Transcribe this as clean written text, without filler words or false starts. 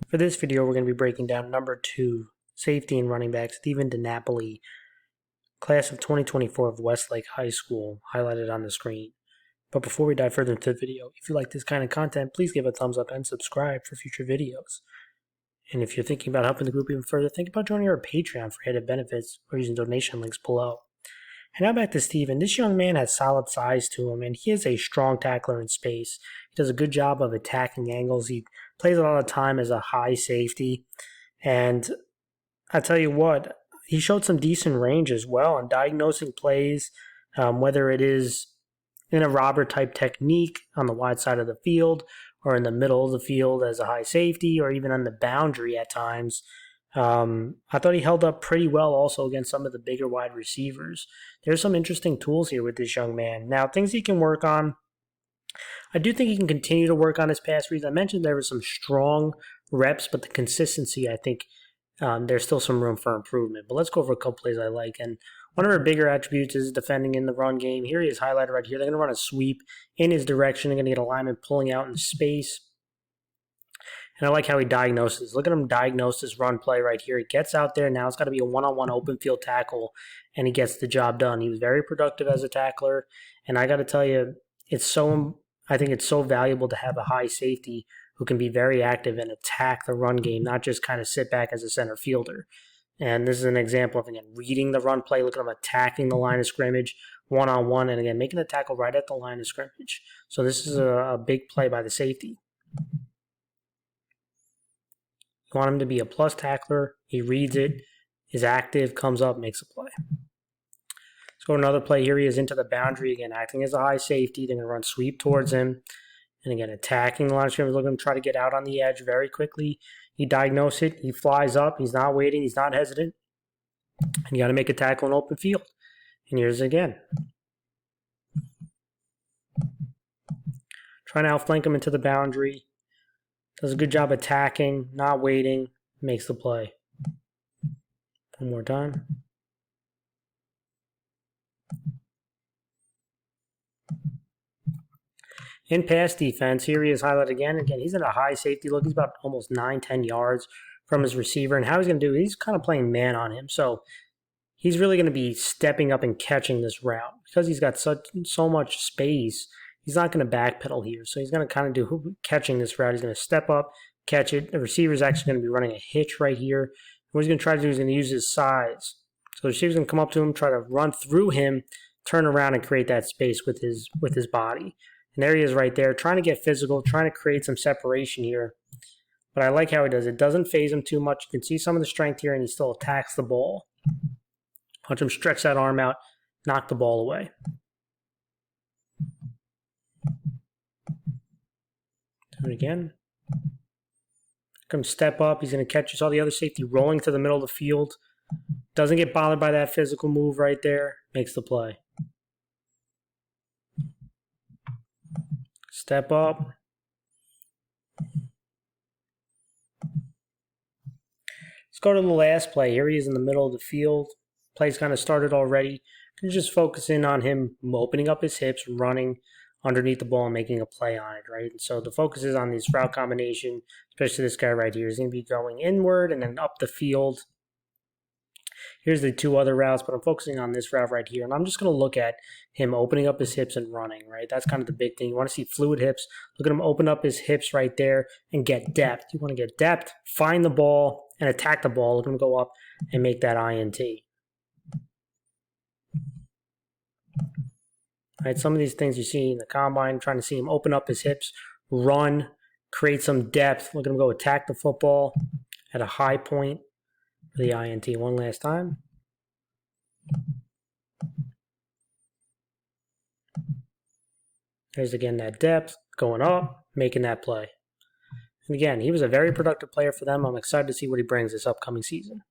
For this video, we're going to be breaking down number 2, safety and running back Stephen DiNapoli, class of 2024 of Westlake High School, highlighted on the screen. But before we dive further into the video, if you like this kind of content, please give a thumbs up and subscribe for future videos. And if you're thinking about helping the group even further, think about joining our Patreon for added benefits or using donation links below. And now back to Stephen. This young man has solid size to him, and he is a strong tackler in space. He does a good job of attacking angles. He plays a lot of time as a high safety. And I tell you what, he showed some decent range as well in diagnosing plays, whether it is in a robber type technique on the wide side of the field or in the middle of the field as a high safety or even on the boundary at times. I thought he held up pretty well also against some of the bigger wide receivers. There's some interesting tools here with this young man. Now, things he can work on. I do think he can continue to work on his pass reads. I mentioned there were some strong reps, but the consistency, I think there's still some room for improvement. But let's go over a couple plays I like. And one of our bigger attributes is defending in the run game. Here he is highlighted right here. They're going to run a sweep in his direction. They're going to get a lineman pulling out in space. And I like how he diagnoses. Look at him diagnose this run play right here. He gets out there. Now it's got to be a one-on-one open field tackle, and he gets the job done. He was very productive as a tackler. And I got to tell you, I think it's so valuable to have a high safety who can be very active and attack the run game, not just kind of sit back as a center fielder. And this is an example of, again, reading the run play. Look at him attacking the line of scrimmage one-on-one, and again, making a tackle right at the line of scrimmage. So this is a big play by the safety. You want him to be a plus tackler. He reads it, is active, comes up, makes a play. Let's go to another play. Here he is into the boundary, again, acting as a high safety. They're going to run sweep towards him. And again, attacking the line of scrimmage. Look at him try to get out on the edge very quickly. He diagnoses it. He flies up. He's not waiting. He's not hesitant. And you got to make a tackle in open field. And here's it again. Trying to outflank him into the boundary. Does a good job attacking, not waiting, makes the play. One more time. In pass defense, here he is highlighted again. Again, he's in a high safety look. He's about almost 9-10 yards from his receiver. And how he's going to do it, he's kind of playing man on him. So he's really going to be stepping up and catching this route. Because he's got so much space, he's not going to backpedal here. So he's going to kind of do catching this route. He's going to step up, catch it. The receiver is actually going to be running a hitch right here. What he's going to try to do is going to use his size. So the receiver's going to come up to him, try to run through him, turn around and create that space with his body. And there he is right there, trying to get physical, trying to create some separation here. But I like how he does it. It doesn't phase him too much. You can see some of the strength here, and he still attacks the ball. Watch him stretch that arm out, knock the ball away. Do it again. Come step up. He's going to catch. You saw the other safety rolling to the middle of the field. Doesn't get bothered by that physical move right there. Makes the play. Step up. Let's go to the last play. Here he is in the middle of the field. Play's kind of started already. You just focus in on him opening up his hips, running underneath the ball and making a play on it, right? And so the focus is on this route combination, especially this guy right here. He's going to be going inward and then up the field. Here's the two other routes, but I'm focusing on this route right here. And I'm just going to look at him opening up his hips and running, right? That's kind of the big thing. You want to see fluid hips. Look at him open up his hips right there and get depth. You want to get depth, find the ball, and attack the ball. Look at him go up and make that INT. Right, some of these things you see in the combine, trying to see him open up his hips, run, create some depth. Look at him go attack the football at a high point for the INT. One last time. There's again that depth, going up, making that play. And again, he was a very productive player for them. I'm excited to see what he brings this upcoming season.